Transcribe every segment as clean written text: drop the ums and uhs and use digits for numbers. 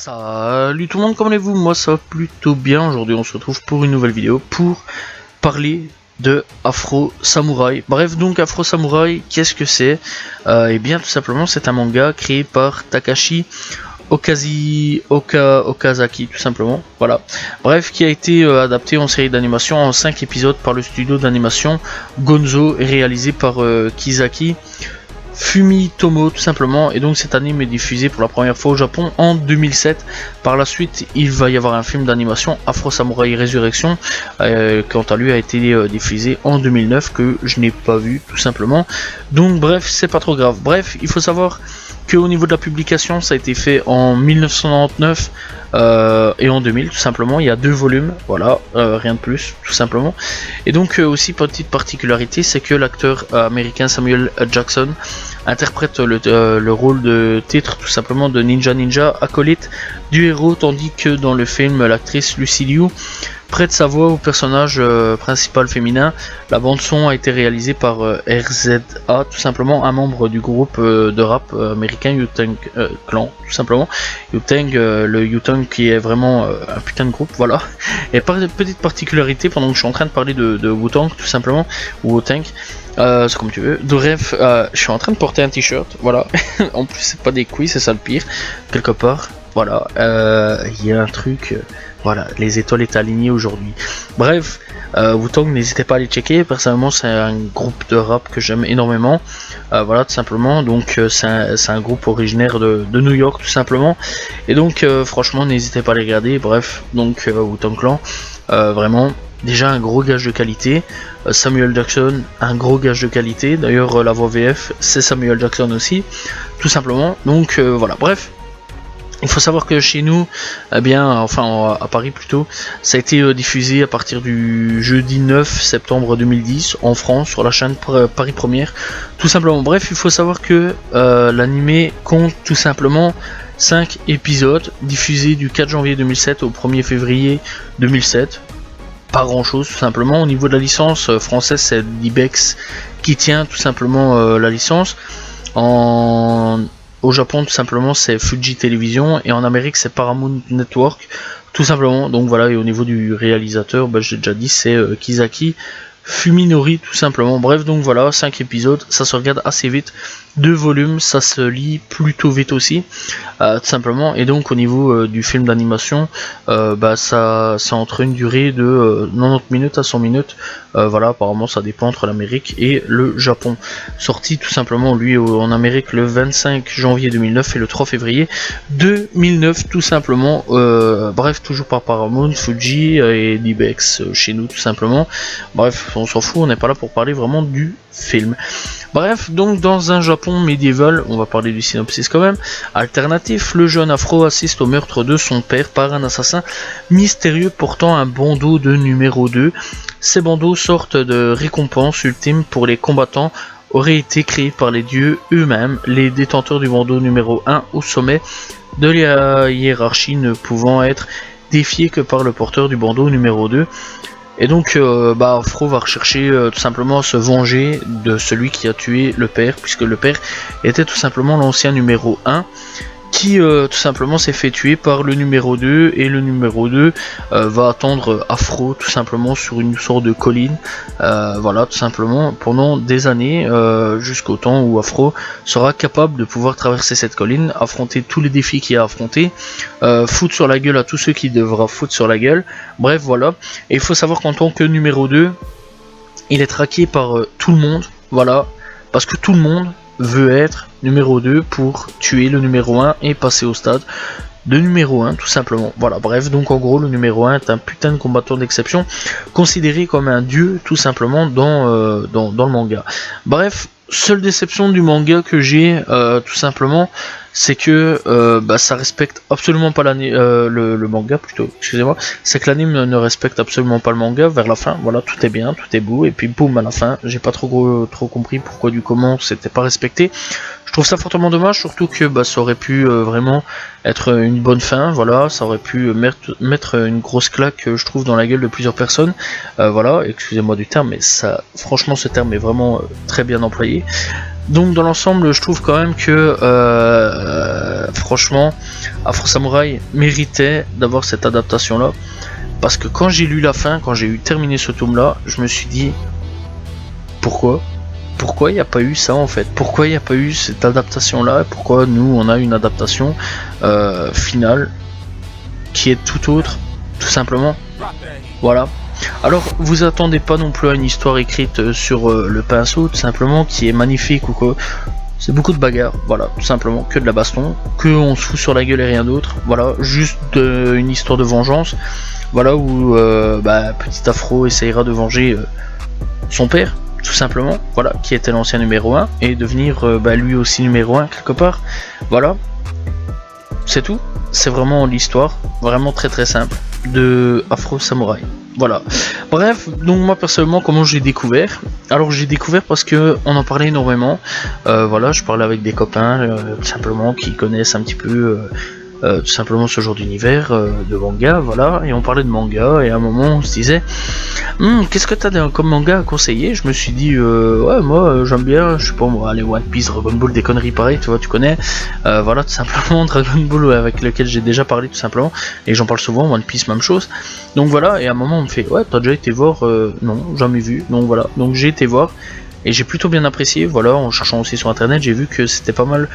Salut tout le monde, comment allez-vous? Moi ça va plutôt bien. Aujourd'hui on se retrouve pour une nouvelle vidéo pour parler de Afro Samurai. Bref, donc Afro Samurai, qu'est-ce que c'est? Eh bien tout simplement c'est un manga créé par Takashi Okazaki tout simplement, voilà. Bref, qui a été adapté en série d'animation en 5 épisodes par le studio d'animation Gonzo et réalisé par Kizaki Fumitomo tout simplement. Et donc cet anime est diffusé pour la première fois au Japon en 2007. Par la suite il va y avoir un film d'animation, Afro Samurai Résurrection, quant à lui a été diffusé en 2009, que je n'ai pas vu tout simplement. Donc bref, c'est pas trop grave. Bref, il faut savoir qu'au niveau de la publication ça a été fait en 1999 et en 2000 tout simplement. Il y a 2 volumes, voilà, rien de plus tout simplement. Et donc aussi petite particularité, c'est que l'acteur américain Samuel Jackson interprète le rôle de titre tout simplement de Ninja, acolyte du héros, tandis que dans le film l'actrice Lucy Liu prête sa voix au personnage principal féminin. La bande son a été réalisée par RZA tout simplement, un membre du groupe de rap américain Wu-Tang Clan tout simplement. Wu-Tang, le Wu-Tang qui est vraiment un putain de groupe, voilà. Et par petite particularité, pendant que je suis en train de parler de Wu-Tang tout simplement, ou Wu-Tang, c'est comme tu veux. Bref, je suis en train de porter un t-shirt, voilà. En plus c'est pas des couilles, c'est ça le pire, quelque part. Voilà, il y a un truc, voilà, les étoiles étaient alignées aujourd'hui. Bref, Wu-Tang, n'hésitez pas à aller checker. Personnellement, c'est un groupe de rap que j'aime énormément. Voilà, tout simplement. Donc, c'est un groupe originaire de New York, tout simplement. Et donc, franchement, n'hésitez pas à les regarder. Bref, donc, Wu-Tang Clan, vraiment. Déjà un gros gage de qualité. Samuel Jackson, un gros gage de qualité. D'ailleurs, la voix VF, c'est Samuel Jackson aussi, tout simplement. Donc, voilà, bref. Il faut savoir que chez nous, eh bien, enfin à Paris plutôt, ça a été diffusé à partir du jeudi 9 septembre 2010 en France sur la chaîne Paris Première, tout simplement. Bref, il faut savoir que l'animé compte tout simplement 5 épisodes diffusés du 4 janvier 2007 au 1er février 2007. Pas grand chose tout simplement. Au niveau de la licence française, c'est Libex qui tient tout simplement la licence. Au Japon tout simplement c'est Fuji Television, et en Amérique c'est Paramount Network tout simplement. Donc voilà, et au niveau du réalisateur, bah, j'ai déjà dit, c'est Kizaki Fuminori tout simplement. Bref, donc voilà, 5 épisodes, ça se regarde assez vite, 2 volumes, ça se lit plutôt vite aussi, tout simplement. Et donc au niveau du film d'animation, bah, ça c'est entre une durée de 90 minutes à 100 minutes, voilà, apparemment ça dépend entre l'Amérique et le Japon. Sorti tout simplement lui en Amérique le 25 janvier 2009 et le 3 février 2009 tout simplement. Bref, toujours par Paramount, Fuji et Libex chez nous tout simplement. Bref, on s'en fout, on n'est pas là pour parler vraiment du film. Bref, donc dans un Japon médiéval, on va parler du synopsis quand même, alternatif, le jeune Afro assiste au meurtre de son père par un assassin mystérieux portant un bandeau de numéro 2. Ces bandeaux, sortent de récompense ultime pour les combattants, auraient été créés par les dieux eux-mêmes, les détenteurs du bandeau numéro 1 au sommet de la hiérarchie ne pouvant être défiés que par le porteur du bandeau numéro 2. Et donc bah, Afro va rechercher tout simplement à se venger de celui qui a tué le père, puisque le père était tout simplement l'ancien numéro 1 qui tout simplement s'est fait tuer par le numéro 2, et le numéro 2 va attendre Afro tout simplement sur une sorte de colline, voilà, tout simplement pendant des années, jusqu'au temps où Afro sera capable de pouvoir traverser cette colline, affronter tous les défis qu'il y a à affronter, foutre sur la gueule à tous ceux qui devra foutre sur la gueule. Bref, voilà. Et il faut savoir qu'en tant que numéro 2, il est traqué par tout le monde, voilà, parce que tout le monde veut être numéro 2 pour tuer le numéro 1 et passer au stade de numéro 1 tout simplement. Voilà, bref, donc en gros le numéro 1 est un putain de combattant d'exception, considéré comme un dieu tout simplement dans le manga. Bref, seule déception du manga que j'ai tout simplement, c'est que bah, ça respecte absolument pas le manga plutôt, excusez-moi, c'est que l'anime ne respecte absolument pas le manga vers la fin. Voilà, tout est bien, tout est beau, et puis boum à la fin, j'ai pas trop compris pourquoi du comment c'était pas respecté. Je trouve ça fortement dommage, surtout que bah, ça aurait pu vraiment être une bonne fin, voilà, ça aurait pu mettre une grosse claque, je trouve, dans la gueule de plusieurs personnes, voilà, excusez-moi du terme, mais ça, franchement, ce terme est vraiment très bien employé. Donc dans l'ensemble, je trouve quand même que franchement, Afro Samurai méritait d'avoir cette adaptation là, parce que quand j'ai lu la fin, quand j'ai eu terminé ce tome là, je me suis dit pourquoi il n'y a pas eu ça en fait, pourquoi il n'y a pas eu cette adaptation là, pourquoi nous on a une adaptation finale qui est tout autre, tout simplement. Voilà. Alors vous attendez pas non plus à une histoire écrite sur le pinceau, tout simplement, qui est magnifique ou quoi. C'est beaucoup de bagarres, voilà, tout simplement, que de la baston, que on se fout sur la gueule et rien d'autre, voilà, juste une histoire de vengeance, voilà, où petit Afro essayera de venger son père, tout simplement, voilà, qui était l'ancien numéro 1, et devenir lui aussi numéro 1 quelque part, voilà, c'est tout, c'est vraiment l'histoire, vraiment très très simple, de Afro Samurai. Voilà. Bref, donc moi personnellement, comment j'ai découvert? Alors j'ai découvert parce que on en parlait énormément. Voilà, je parlais avec des copains tout simplement qui connaissent un petit peu tout simplement ce genre d'univers de manga, voilà, et on parlait de manga, et à un moment on se disait qu'est-ce que t'as comme manga à conseiller? Je me suis dit ouais, moi j'aime bien, je sais pas moi, les One Piece, Dragon Ball, des conneries pareilles, tu vois, tu connais, voilà, tout simplement, Dragon Ball avec lequel j'ai déjà parlé tout simplement, et j'en parle souvent, One Piece même chose, donc voilà, et à un moment on me fait ouais, t'as déjà été voir? Non, jamais vu, donc voilà, donc j'ai été voir, et j'ai plutôt bien apprécié, voilà, en cherchant aussi sur internet, j'ai vu que c'était pas mal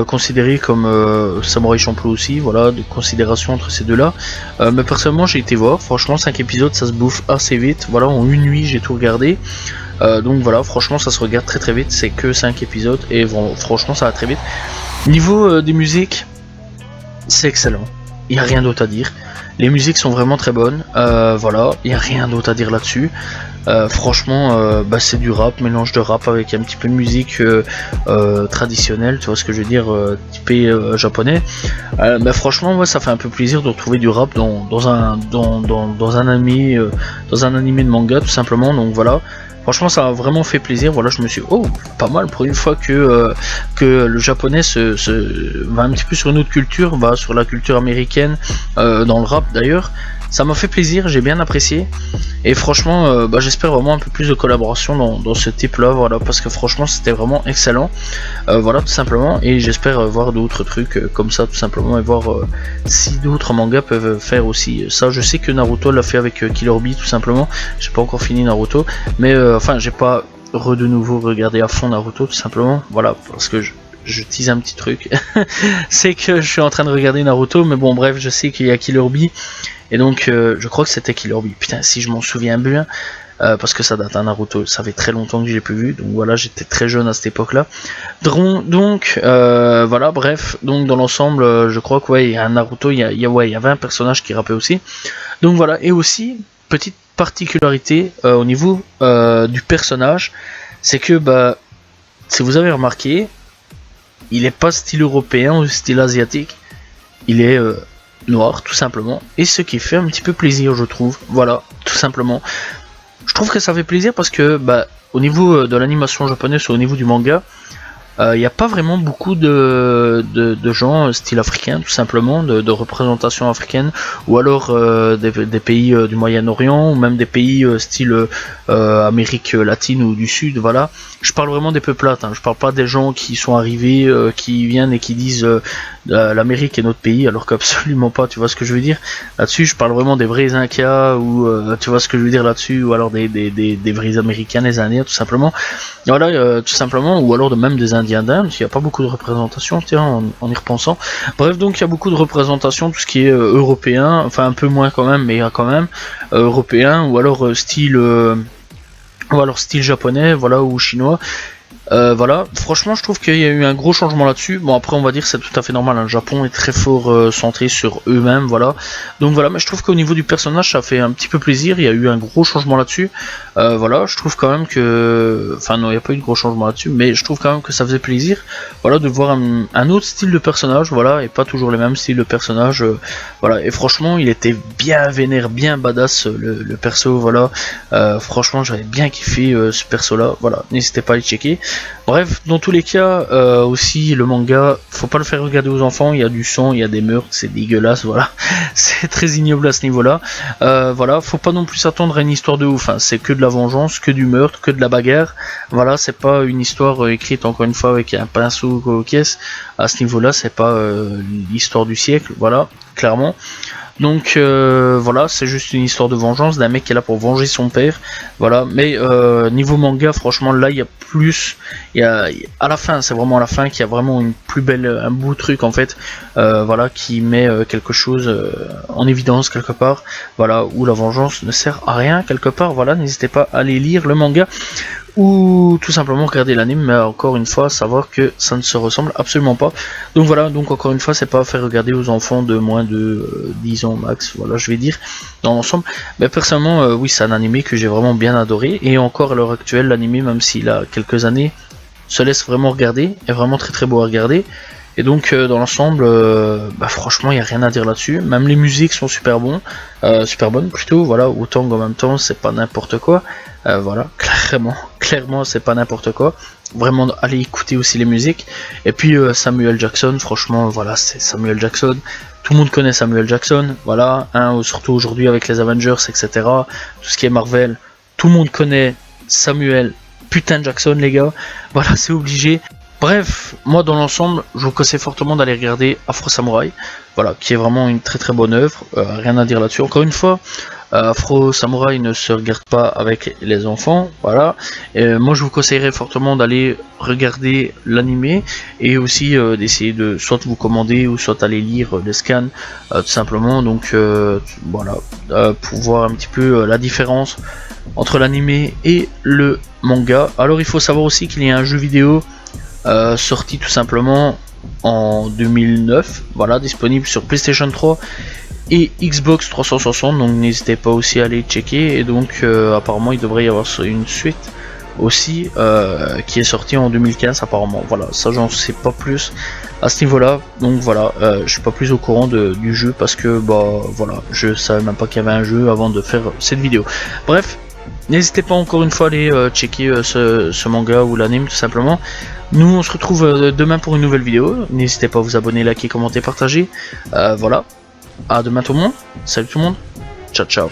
considéré comme Samurai Champloo aussi, voilà, de considération entre ces deux là, mais personnellement j'ai été voir, franchement 5 épisodes ça se bouffe assez vite, voilà, en une nuit j'ai tout regardé, donc voilà, franchement ça se regarde très très vite, c'est que 5 épisodes, et bon, franchement ça va très vite. Niveau des musiques, c'est excellent, il n'y a rien d'autre à dire, les musiques sont vraiment très bonnes, voilà, il n'y a rien d'autre à dire là-dessus. Franchement, c'est du rap, mélange de rap avec un petit peu de musique traditionnelle, tu vois ce que je veux dire, typé japonais. Franchement, ouais, ça fait un peu plaisir de retrouver du rap dans un animé de manga, tout simplement. Donc voilà. Franchement, ça a vraiment fait plaisir. Voilà, je me suis pas mal pour une fois que le japonais va un petit peu sur une autre culture, va sur la culture américaine dans le rap d'ailleurs. Ça m'a fait plaisir, j'ai bien apprécié, et franchement j'espère vraiment un peu plus de collaboration dans ce type là, voilà, parce que franchement c'était vraiment excellent, voilà, tout simplement, et j'espère voir d'autres trucs comme ça, tout simplement, et voir si d'autres mangas peuvent faire aussi ça. Je sais que Naruto l'a fait avec Killer Bee, tout simplement, j'ai pas encore fini Naruto, mais enfin j'ai pas de nouveau regardé à fond Naruto, tout simplement, voilà, parce que je tease un petit truc, c'est que je suis en train de regarder Naruto, mais bon bref, je sais qu'il y a Killer Bee, et donc je crois que c'était Killer Bee, putain si je m'en souviens bien, parce que ça date, Naruto, ça fait très longtemps que je l'ai plus vu, donc voilà, j'étais très jeune à cette époque là, donc voilà, bref, donc dans l'ensemble je crois que ouais, il y a un Naruto, il y avait un personnage qui rappait aussi, donc voilà, et aussi, petite particularité au niveau du personnage, c'est que si vous avez remarqué, il est pas style européen ou style asiatique, il est noir tout simplement, et ce qui fait un petit peu plaisir, je trouve, voilà, tout simplement. Je trouve que ça fait plaisir parce que au niveau de l'animation japonaise, au niveau du manga, il n'y a pas vraiment beaucoup de gens style africain, tout simplement, de représentation africaine, ou alors des pays du Moyen-Orient, ou même des pays style Amérique latine ou du Sud, voilà. Je parle vraiment des peuplades, je parle pas des gens qui sont arrivés, qui viennent et qui disent l'Amérique est notre pays, alors qu'absolument pas, tu vois ce que je veux dire. Là-dessus, je parle vraiment des vrais Incas, ou tu vois ce que je veux dire là-dessus, ou alors des vrais Américains, des Indiens, tout simplement. Voilà, tout simplement, ou alors même des Indiens d'Inde, il n'y a pas beaucoup de représentation, tiens, en y repensant. Bref, donc il y a beaucoup de représentation, tout ce qui est européen, enfin un peu moins quand même, mais il y a quand même européen, ou alors style japonais, voilà, ou chinois. Voilà, franchement je trouve qu'il y a eu un gros changement là-dessus. Bon après on va dire c'est tout à fait normal, le Japon est très fort centré sur eux-mêmes, voilà. Donc voilà, mais je trouve qu'au niveau du personnage ça fait un petit peu plaisir, il y a eu un gros changement là-dessus. Voilà, je trouve quand même que... Enfin non, il n'y a pas eu de gros changement là-dessus, mais je trouve quand même que ça faisait plaisir, voilà, de voir un autre style de personnage, voilà, et pas toujours les mêmes styles de personnage, voilà, et franchement il était bien vénère, bien badass le perso, voilà. Franchement j'avais bien kiffé ce perso là, voilà, n'hésitez pas à le checker. Bref, dans tous les cas, aussi le manga, faut pas le faire regarder aux enfants, il y a du sang, il y a des meurtres, c'est dégueulasse, voilà, c'est très ignoble à ce niveau là, voilà, faut pas non plus s'attendre à une histoire de ouf, c'est que de la vengeance, que du meurtre, que de la bagarre. Voilà, c'est pas une histoire écrite encore une fois avec un pinceau aux caisses. À ce niveau-là, c'est pas l'histoire du siècle, voilà, clairement. Donc voilà, c'est juste une histoire de vengeance d'un mec qui est là pour venger son père. Voilà, mais niveau manga, franchement, là il y a plus. À la fin, c'est vraiment à la fin qu'il y a vraiment une plus belle, un beau truc en fait. Voilà, qui met quelque chose en évidence quelque part. Voilà, où la vengeance ne sert à rien quelque part. Voilà, n'hésitez pas à aller lire le manga. Ou tout simplement regarder l'anime, mais encore une fois savoir que ça ne se ressemble absolument pas. Donc voilà, donc encore une fois c'est pas à faire regarder aux enfants de moins de 10 ans max, voilà je vais dire dans l'ensemble. Mais personnellement oui, c'est un animé que j'ai vraiment bien adoré, et encore à l'heure actuelle l'animé, même s'il a quelques années, se laisse vraiment regarder, est vraiment très très beau à regarder. Et donc dans l'ensemble, franchement il n'y a rien à dire là-dessus. Même les musiques sont super bonnes plutôt. Voilà, autant en même temps c'est pas n'importe quoi. Voilà, clairement c'est pas n'importe quoi. Vraiment allez écouter aussi les musiques. Et puis Samuel Jackson, franchement voilà, c'est Samuel Jackson. Tout le monde connaît Samuel Jackson. Voilà, surtout aujourd'hui avec les Avengers, etc. Tout ce qui est Marvel, tout le monde connaît Samuel putain Jackson les gars. Voilà, c'est obligé. Bref, moi dans l'ensemble, je vous conseille fortement d'aller regarder Afro Samurai, voilà, qui est vraiment une très très bonne œuvre, rien à dire là-dessus. Encore une fois, Afro Samurai ne se regarde pas avec les enfants, voilà. Moi je vous conseillerais fortement d'aller regarder l'animé, et aussi d'essayer de soit vous commander ou soit aller lire les scans, tout simplement. Donc voilà, pour voir un petit peu la différence entre l'animé et le manga. Alors il faut savoir aussi qu'il y a un jeu vidéo sorti tout simplement en 2009, voilà, disponible sur PlayStation 3 et Xbox 360, donc n'hésitez pas aussi à aller checker. Et donc apparemment il devrait y avoir une suite aussi qui est sortie en 2015 apparemment. Voilà, ça j'en sais pas plus à ce niveau là, donc voilà, je suis pas plus au courant du jeu parce que voilà, je savais même pas qu'il y avait un jeu avant de faire cette vidéo. Bref, n'hésitez pas encore une fois à aller checker ce manga ou l'anime tout simplement. Nous on se retrouve demain pour une nouvelle vidéo. N'hésitez pas à vous abonner, liker, commenter, partager. Voilà. À demain tout le monde. Salut tout le monde. Ciao ciao.